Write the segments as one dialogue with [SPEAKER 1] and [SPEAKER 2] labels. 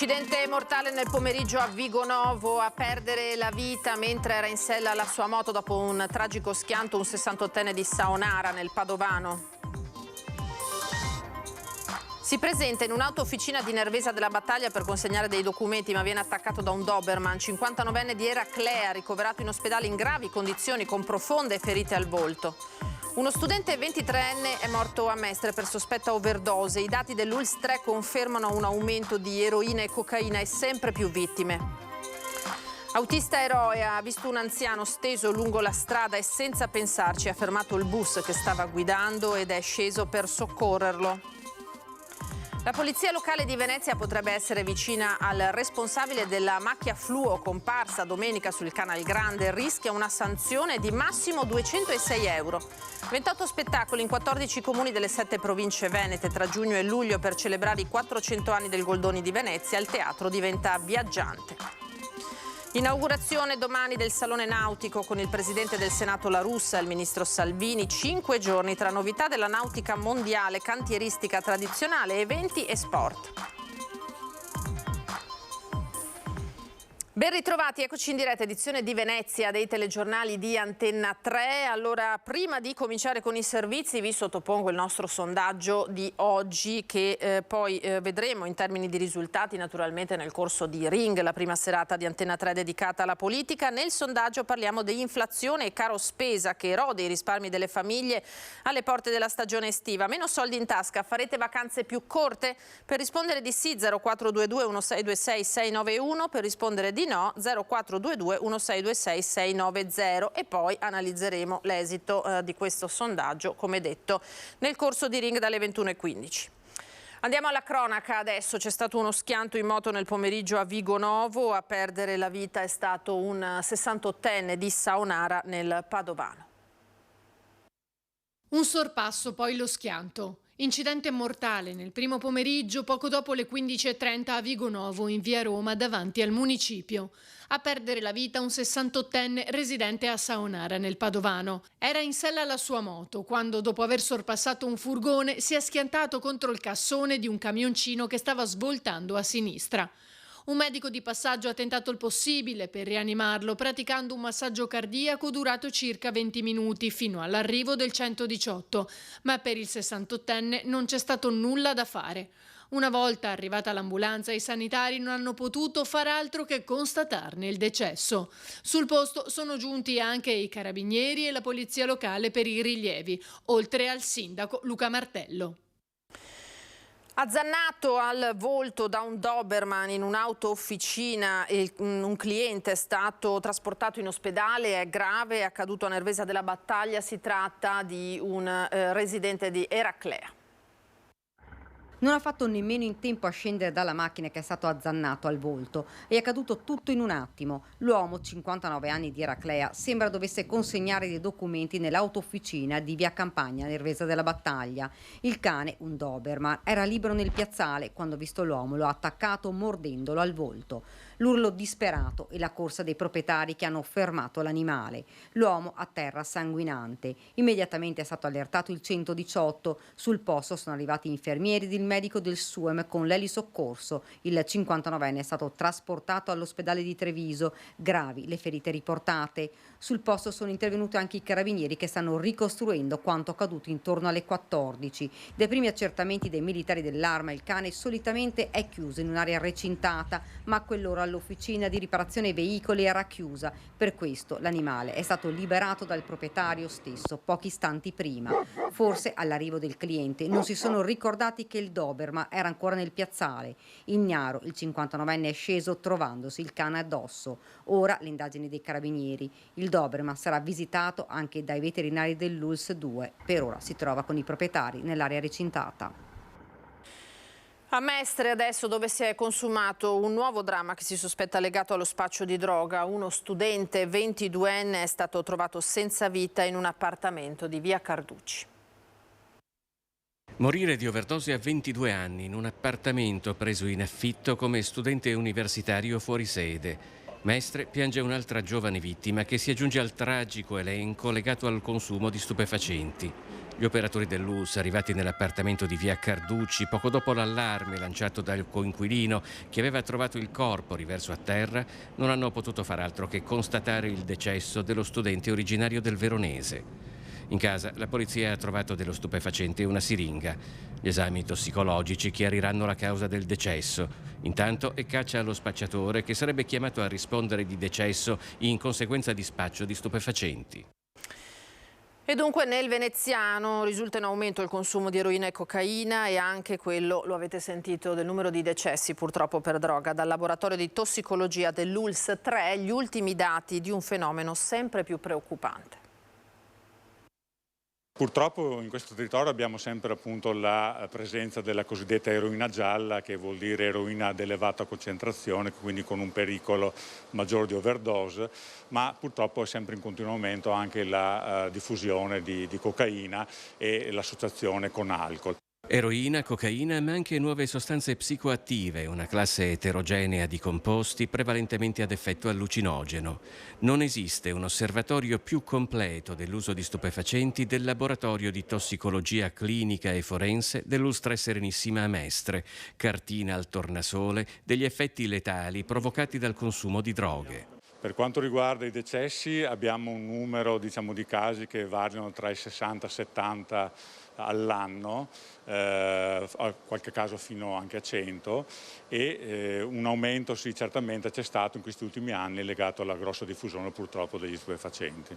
[SPEAKER 1] Incidente mortale nel pomeriggio a Vigonovo, a perdere la vita mentre era in sella alla sua moto dopo un tragico schianto un 68enne di Saonara nel Padovano. Si presenta in un'auto-officina di Nervesa della Battaglia per consegnare dei documenti, ma viene attaccato da un Doberman. 59enne di Eraclea, ricoverato in ospedale in gravi condizioni con profonde ferite al volto. Uno studente 23enne è morto a Mestre per sospetta overdose. I dati dell'ULSS 3 confermano un aumento di eroina e cocaina e sempre più vittime. Autista eroe ha visto un anziano steso lungo la strada e senza pensarci ha fermato il bus che stava guidando ed è sceso per soccorrerlo. La polizia locale di Venezia potrebbe essere vicina al responsabile della macchia fluo comparsa domenica sul Canal Grande. Rischia una sanzione di massimo 206 euro. 28 spettacoli in 14 comuni delle 7 province venete tra giugno e luglio per celebrare i 400 anni del Goldoni di Venezia. Il teatro diventa viaggiante. Inaugurazione domani del Salone Nautico con il Presidente del Senato La Russa e il Ministro Salvini. 5 giorni tra novità della nautica mondiale, cantieristica tradizionale, eventi e sport. Ben ritrovati, eccoci in diretta, edizione di Venezia dei telegiornali di Antenna 3. Allora, prima di cominciare con i servizi vi sottopongo il nostro sondaggio di oggi che poi vedremo in termini di risultati naturalmente nel corso di Ring, la prima serata di Antenna 3 dedicata alla politica. Nel sondaggio parliamo di inflazione e caro spesa che erode i risparmi delle famiglie alle porte della stagione estiva. Meno soldi in tasca, farete vacanze più corte? Per rispondere di sì 0422 1626 691, per rispondere di no 0422 1626 690 e poi analizzeremo l'esito di questo sondaggio come detto nel corso di Ring dalle 21:15. Andiamo alla cronaca adesso. C'è stato uno schianto in moto nel pomeriggio a Vigonovo, a perdere la vita è stato un 68enne di Saonara nel Padovano.
[SPEAKER 2] Un sorpasso, poi lo schianto. Incidente mortale nel primo pomeriggio, poco dopo le 15:30 a Vigonovo, in via Roma, davanti al municipio. A perdere la vita un 68enne residente a Saonara, nel Padovano. Era in sella alla sua moto quando, dopo aver sorpassato un furgone, si è schiantato contro il cassone di un camioncino che stava svoltando a sinistra. Un medico di passaggio ha tentato il possibile per rianimarlo, praticando un massaggio cardiaco durato circa 20 minuti fino all'arrivo del 118, ma per il 68enne non c'è stato nulla da fare. Una volta arrivata l'ambulanza, i sanitari non hanno potuto far altro che constatarne il decesso. Sul posto sono giunti anche i carabinieri e la polizia locale per i rilievi, oltre al sindaco Luca Martello.
[SPEAKER 1] Azzannato al volto da un Doberman in un'auto-officina, un cliente è stato trasportato in ospedale, è grave, è accaduto a Nervesa della Battaglia, si tratta di un residente di Eraclea.
[SPEAKER 3] Non ha fatto nemmeno in tempo a scendere dalla macchina che è stato azzannato al volto. È accaduto tutto in un attimo. L'uomo, 59 anni di Eraclea, sembra dovesse consegnare dei documenti nell'auto-officina di via Campagna, Nervesa della Battaglia. Il cane, un Doberman, era libero nel piazzale quando, visto l'uomo, lo ha attaccato mordendolo al volto. L'urlo disperato e la corsa dei proprietari che hanno fermato l'animale. L'uomo a terra sanguinante. Immediatamente è stato allertato il 118. Sul posto sono arrivati infermieri ed il medico del SUEM con l'elisoccorso. Il 59enne è stato trasportato all'ospedale di Treviso. Gravi le ferite riportate. Sul posto sono intervenuti anche i carabinieri che stanno ricostruendo quanto accaduto intorno alle 14. Dai primi accertamenti dei militari dell'Arma, il cane solitamente è chiuso in un'area recintata, ma a quell'ora l'officina di riparazione veicoli era chiusa. Per questo l'animale è stato liberato dal proprietario stesso pochi istanti prima. Forse all'arrivo del cliente non si sono ricordati che il Doberman era ancora nel piazzale. Ignaro, il 59enne è sceso trovandosi il cane addosso. Ora le indagini dei carabinieri. Il Doberman sarà visitato anche dai veterinari dell'ULSS 2. Per ora si trova con i proprietari nell'area recintata.
[SPEAKER 1] A Mestre adesso, dove si è consumato un nuovo dramma che si sospetta legato allo spaccio di droga. Uno studente 22enne è stato trovato senza vita in un appartamento di via Carducci.
[SPEAKER 4] Morire di overdose a 22 anni in un appartamento preso in affitto come studente universitario fuori sede. Mestre piange un'altra giovane vittima che si aggiunge al tragico elenco legato al consumo di stupefacenti. Gli operatori dell'ULSS, arrivati nell'appartamento di via Carducci poco dopo l'allarme lanciato dal coinquilino che aveva trovato il corpo riverso a terra, non hanno potuto far altro che constatare il decesso dello studente originario del Veronese. In casa la polizia ha trovato dello stupefacente e una siringa. Gli esami tossicologici chiariranno la causa del decesso. Intanto è caccia allo spacciatore che sarebbe chiamato a rispondere di decesso in conseguenza di spaccio di stupefacenti.
[SPEAKER 1] E dunque nel veneziano risulta in aumento il consumo di eroina e cocaina e anche quello, lo avete sentito, del numero di decessi purtroppo per droga. Dal laboratorio di tossicologia dell'ULSS 3 gli ultimi dati di un fenomeno sempre più preoccupante.
[SPEAKER 5] Purtroppo in questo territorio abbiamo sempre appunto la presenza della cosiddetta eroina gialla, che vuol dire eroina ad elevata concentrazione, quindi con un pericolo maggiore di overdose, ma purtroppo è sempre in continuo aumento anche la diffusione di cocaina e l'associazione con alcol.
[SPEAKER 4] Eroina, cocaina, ma anche nuove sostanze psicoattive, una classe eterogenea di composti prevalentemente ad effetto allucinogeno. Non esiste un osservatorio più completo dell'uso di stupefacenti del laboratorio di tossicologia clinica e forense dell'Ulstre Serenissima a Mestre, cartina al tornasole degli effetti letali provocati dal consumo di droghe.
[SPEAKER 5] Per quanto riguarda i decessi abbiamo un numero di casi che variano tra i 60 e 70 all'anno, qualche caso fino anche a 100 e un aumento sì certamente c'è stato in questi ultimi anni legato alla grossa diffusione purtroppo degli stupefacenti.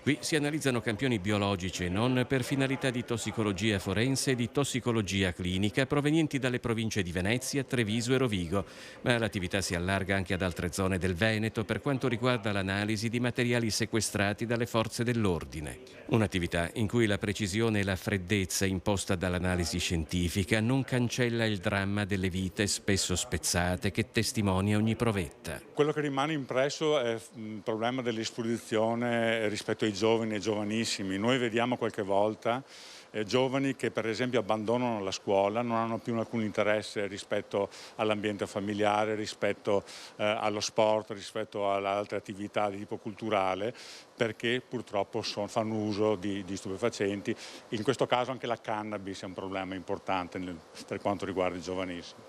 [SPEAKER 4] Qui si analizzano campioni biologici e non per finalità di tossicologia forense e di tossicologia clinica provenienti dalle province di Venezia, Treviso e Rovigo, ma l'attività si allarga anche ad altre zone del Veneto per quanto riguarda l'analisi di materiali sequestrati dalle forze dell'ordine. Un'attività in cui la precisione e la freddezza imposta dall'analisi scientifica non cancella il dramma delle vite spesso spezzate che testimonia ogni provetta.
[SPEAKER 5] Quello che rimane impresso è il problema dell'esposizione rispetto ai giovani e giovanissimi. Noi vediamo qualche volta giovani che per esempio abbandonano la scuola, non hanno più alcun interesse rispetto all'ambiente familiare, rispetto allo sport, rispetto alle altre attività di tipo culturale, perché purtroppo fanno uso di stupefacenti. In questo caso anche la cannabis è un problema importante per quanto riguarda i giovanissimi.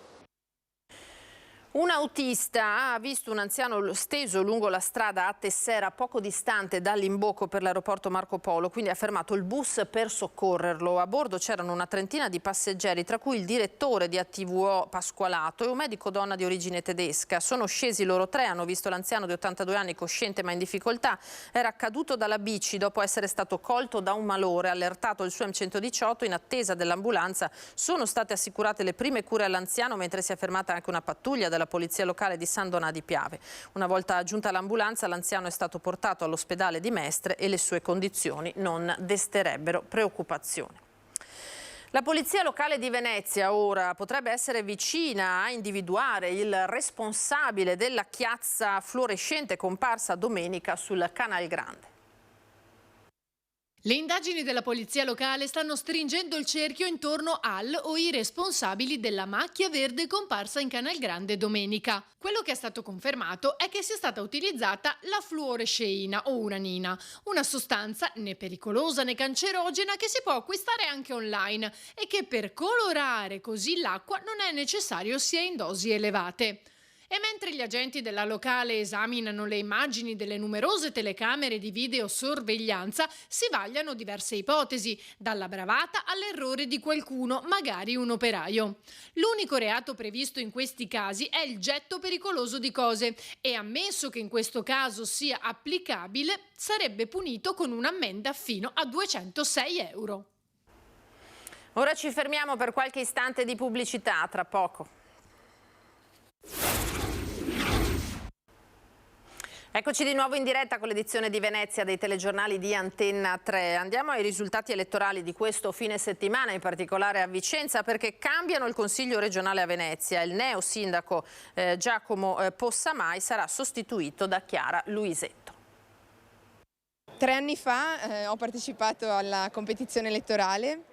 [SPEAKER 1] Un autista ha visto un anziano steso lungo la strada a Tessera, poco distante dall'imbocco per l'aeroporto Marco Polo, quindi ha fermato il bus per soccorrerlo. A bordo c'erano una trentina di passeggeri, tra cui il direttore di ATVO Pasqualato e un medico donna di origine tedesca. Sono scesi loro tre, hanno visto l'anziano di 82 anni cosciente ma in difficoltà. Era caduto dalla bici dopo essere stato colto da un malore. Allertato il suo M118, in attesa dell'ambulanza sono state assicurate le prime cure all'anziano, mentre si è fermata anche una pattuglia della polizia locale di San Donà di Piave. Una volta giunta l'ambulanza, l'anziano è stato portato all'ospedale di Mestre e le sue condizioni non desterebbero preoccupazione. La polizia locale di Venezia ora potrebbe essere vicina a individuare il responsabile della chiazza fluorescente comparsa domenica sul Canal Grande.
[SPEAKER 2] Le indagini della polizia locale stanno stringendo il cerchio intorno al o i responsabili della macchia verde comparsa in Canal Grande domenica. Quello che è stato confermato è che sia stata utilizzata la fluoresceina o uranina, una sostanza né pericolosa né cancerogena che si può acquistare anche online e che per colorare così l'acqua non è necessario sia in dosi elevate. E mentre gli agenti della locale esaminano le immagini delle numerose telecamere di videosorveglianza, si vagliano diverse ipotesi, dalla bravata all'errore di qualcuno, magari un operaio. L'unico reato previsto in questi casi è il getto pericoloso di cose e, ammesso che in questo caso sia applicabile, sarebbe punito con un'ammenda fino a 206 euro.
[SPEAKER 1] Ora ci fermiamo per qualche istante di pubblicità, tra poco. Eccoci di nuovo in diretta con l'edizione di Venezia dei telegiornali di Antenna 3. Andiamo ai risultati elettorali di questo fine settimana, in particolare a Vicenza, perché cambiano il Consiglio regionale a Venezia. Il neo sindaco Giacomo Possamai sarà sostituito da Chiara Luisetto.
[SPEAKER 6] 3 anni fa ho partecipato alla competizione elettorale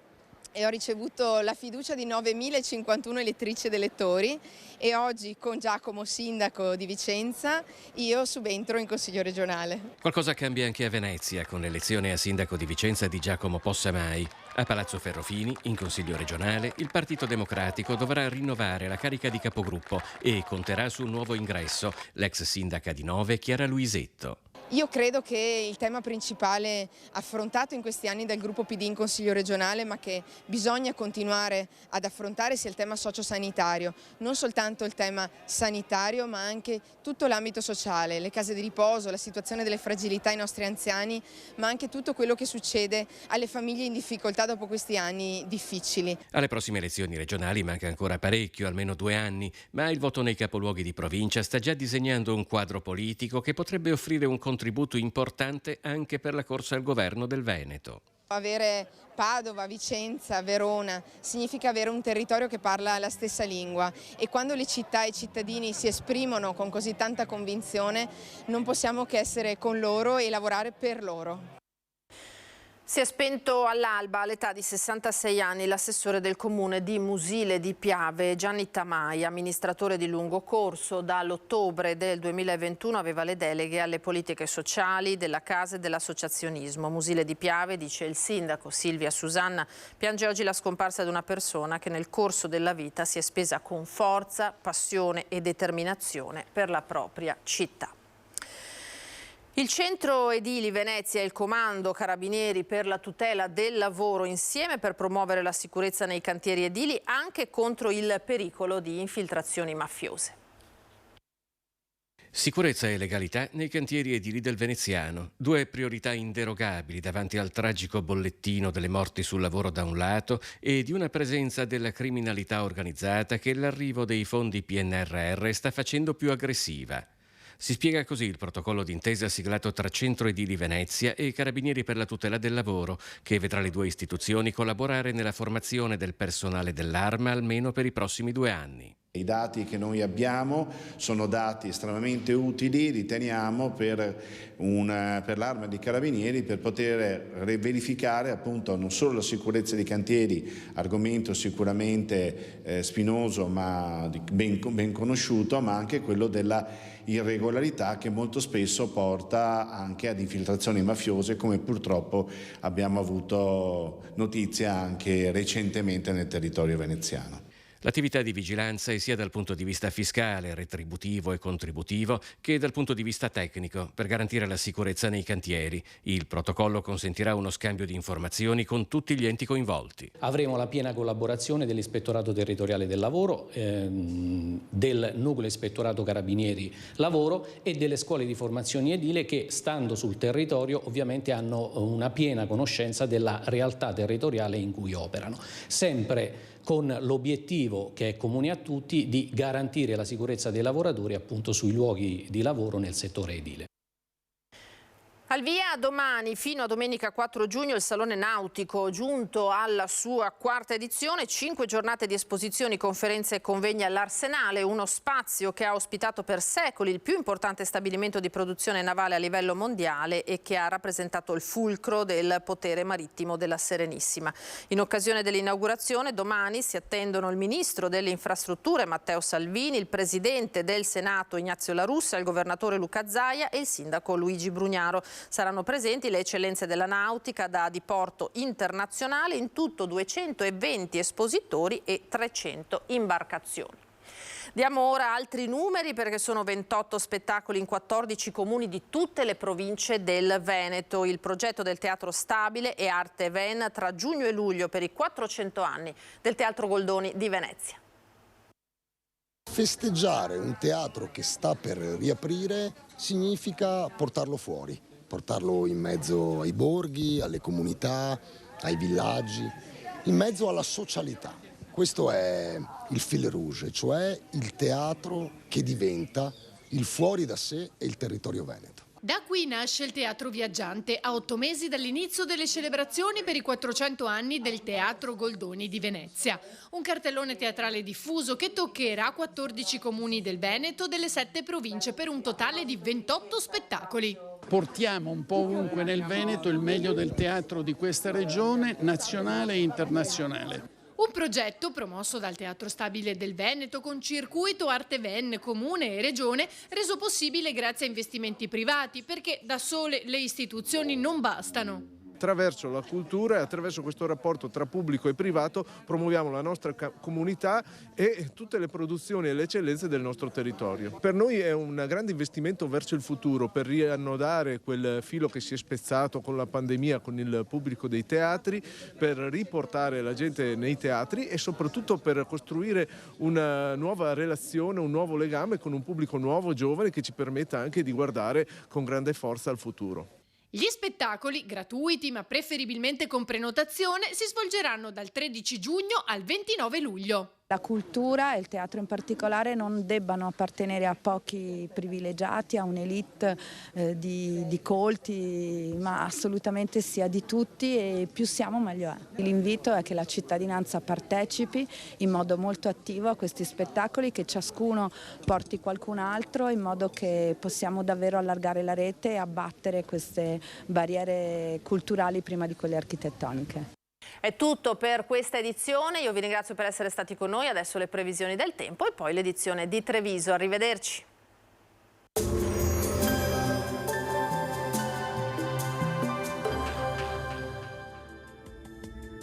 [SPEAKER 6] e ho ricevuto la fiducia di 9.051 elettrici ed elettori e oggi con Giacomo sindaco di Vicenza io subentro in Consiglio regionale.
[SPEAKER 4] Qualcosa cambia anche a Venezia con l'elezione a sindaco di Vicenza di Giacomo Possamai. A Palazzo Ferrofini, in Consiglio regionale, il Partito Democratico dovrà rinnovare la carica di capogruppo e conterà su un nuovo ingresso, l'ex sindaca di Nove Chiara Luisetto.
[SPEAKER 6] Io credo che il tema principale affrontato in questi anni dal gruppo PD in Consiglio regionale, ma che bisogna continuare ad affrontare, sia il tema sociosanitario, non soltanto il tema sanitario ma anche tutto l'ambito sociale, le case di riposo, la situazione delle fragilità ai nostri anziani, ma anche tutto quello che succede alle famiglie in difficoltà dopo questi anni difficili.
[SPEAKER 4] Alle prossime elezioni regionali manca ancora parecchio, almeno 2 anni, ma il voto nei capoluoghi di provincia sta già disegnando un quadro politico che potrebbe offrire un contributo importante anche per la corsa al governo del Veneto.
[SPEAKER 6] Avere Padova, Vicenza, Verona significa avere un territorio che parla la stessa lingua e quando le città e i cittadini si esprimono con così tanta convinzione non possiamo che essere con loro e lavorare per loro.
[SPEAKER 1] Si è spento all'alba all'età di 66 anni l'assessore del comune di Musile di Piave, Gianni Tamai, amministratore di lungo corso. Dall'ottobre del 2021 aveva le deleghe alle politiche sociali, della casa e dell'associazionismo. Musile di Piave, dice il sindaco Silvia Susanna, piange oggi la scomparsa di una persona che nel corso della vita si è spesa con forza, passione e determinazione per la propria città. Il Centro Edili Venezia e il Comando Carabinieri per la tutela del lavoro insieme per promuovere la sicurezza nei cantieri edili anche contro il pericolo di infiltrazioni mafiose.
[SPEAKER 4] Sicurezza e legalità nei cantieri edili del Veneziano, 2 priorità inderogabili davanti al tragico bollettino delle morti sul lavoro da un lato e di una presenza della criminalità organizzata che l'arrivo dei fondi PNRR sta facendo più aggressiva. Si spiega così il protocollo d'intesa siglato tra Centro Edili Venezia e Carabinieri per la tutela del lavoro, che vedrà le 2 istituzioni collaborare nella formazione del personale dell'Arma almeno per i prossimi 2 anni.
[SPEAKER 7] I dati che noi abbiamo sono dati estremamente utili, riteniamo, per l'Arma dei Carabinieri per poter verificare appunto non solo la sicurezza dei cantieri, argomento sicuramente spinoso ma ben conosciuto, ma anche quello della irregolarità che molto spesso porta anche ad infiltrazioni mafiose, come purtroppo abbiamo avuto notizia anche recentemente nel territorio veneziano.
[SPEAKER 4] L'attività di vigilanza è sia dal punto di vista fiscale, retributivo e contributivo che dal punto di vista tecnico per garantire la sicurezza nei cantieri. Il protocollo consentirà uno scambio di informazioni con tutti gli enti coinvolti.
[SPEAKER 8] Avremo la piena collaborazione dell'Ispettorato Territoriale del Lavoro, del Nucleo Ispettorato Carabinieri Lavoro e delle scuole di formazione edile che, stando sul territorio, ovviamente hanno una piena conoscenza della realtà territoriale in cui operano. Sempre con l'obiettivo, che è comune a tutti, di garantire la sicurezza dei lavoratori appunto sui luoghi di lavoro nel settore edile.
[SPEAKER 1] Al via domani fino a domenica 4 giugno il Salone Nautico, giunto alla sua 4ª edizione, 5 giornate di esposizioni, conferenze e convegni all'Arsenale, uno spazio che ha ospitato per secoli il più importante stabilimento di produzione navale a livello mondiale e che ha rappresentato il fulcro del potere marittimo della Serenissima. In occasione dell'inaugurazione domani si attendono il Ministro delle Infrastrutture Matteo Salvini, il Presidente del Senato Ignazio La Russa, il Governatore Luca Zaia e il Sindaco Luigi Brugnaro. Saranno presenti le eccellenze della nautica da diporto internazionale, in tutto 220 espositori e 300 imbarcazioni. Diamo ora altri numeri perché sono 28 spettacoli in 14 comuni di tutte le province del Veneto. Il progetto del Teatro Stabile e Arte Ven tra giugno e luglio per i 400 anni del Teatro Goldoni di Venezia.
[SPEAKER 9] Festeggiare un teatro che sta per riaprire significa portarlo fuori. Portarlo in mezzo ai borghi, alle comunità, ai villaggi, in mezzo alla socialità. Questo è il fil rouge, cioè il teatro che diventa il fuori da sé e il territorio veneto.
[SPEAKER 2] Da qui nasce il Teatro Viaggiante, a 8 mesi dall'inizio delle celebrazioni per i 400 anni del Teatro Goldoni di Venezia. Un cartellone teatrale diffuso che toccherà 14 comuni del Veneto delle 7 province per un totale di 28 spettacoli.
[SPEAKER 10] Portiamo un po' ovunque nel Veneto il meglio del teatro di questa regione, nazionale e internazionale.
[SPEAKER 2] Un progetto promosso dal Teatro Stabile del Veneto con circuito Arte Ven, Comune e Regione, reso possibile grazie a investimenti privati, perché da sole le istituzioni non bastano.
[SPEAKER 11] Attraverso la cultura e attraverso questo rapporto tra pubblico e privato promuoviamo la nostra comunità e tutte le produzioni e le eccellenze del nostro territorio. Per noi è un grande investimento verso il futuro, per riannodare quel filo che si è spezzato con la pandemia, con il pubblico dei teatri, per riportare la gente nei teatri e soprattutto per costruire una nuova relazione, un nuovo legame con un pubblico nuovo, giovane, che ci permetta anche di guardare con grande forza al futuro.
[SPEAKER 2] Gli spettacoli, gratuiti ma preferibilmente con prenotazione, si svolgeranno dal 13 giugno al 29 luglio.
[SPEAKER 12] La cultura e il teatro in particolare non debbano appartenere a pochi privilegiati, a un'elite di colti, ma assolutamente sia di tutti, e più siamo meglio è. L'invito è che la cittadinanza partecipi in modo molto attivo a questi spettacoli, che ciascuno porti qualcun altro, in modo che possiamo davvero allargare la rete e abbattere queste barriere culturali prima di quelle architettoniche.
[SPEAKER 1] È tutto per questa edizione, io vi ringrazio per essere stati con noi, adesso le previsioni del tempo e poi l'edizione di Treviso. Arrivederci.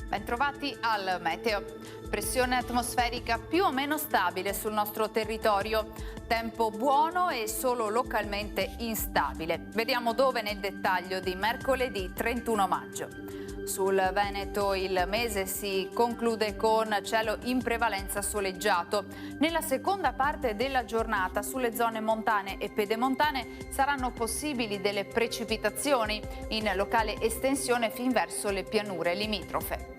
[SPEAKER 13] Bentrovati al meteo. Pressione atmosferica più o meno stabile sul nostro territorio. Tempo buono e solo localmente instabile. Vediamo dove nel dettaglio di mercoledì 31 maggio. Sul Veneto il mese si conclude con cielo in prevalenza soleggiato. Nella seconda parte della giornata sulle zone montane e pedemontane saranno possibili delle precipitazioni in locale estensione fin verso le pianure limitrofe.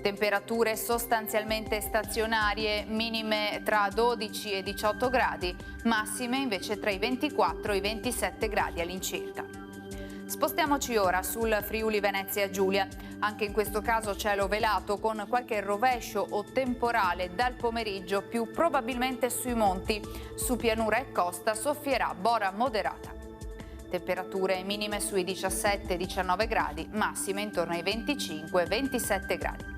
[SPEAKER 13] Temperature sostanzialmente stazionarie, minime tra 12 e 18 gradi, massime invece tra i 24 e i 27 gradi all'incirca. Spostiamoci ora sul Friuli Venezia Giulia. Anche in questo caso cielo velato con qualche rovescio o temporale dal pomeriggio, più probabilmente sui monti. Su pianura e costa soffierà bora moderata. Temperature minime sui 17-19 gradi, massime intorno ai 25-27 gradi.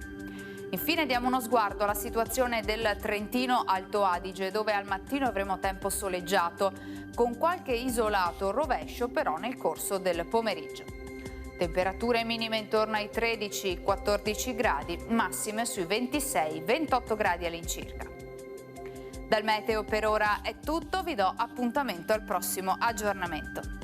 [SPEAKER 13] Infine diamo uno sguardo alla situazione del Trentino Alto Adige, dove al mattino avremo tempo soleggiato, con qualche isolato rovescio però nel corso del pomeriggio. Temperature minime intorno ai 13-14 gradi, massime sui 26-28 gradi all'incirca. Dal meteo per ora è tutto, vi do appuntamento al prossimo aggiornamento.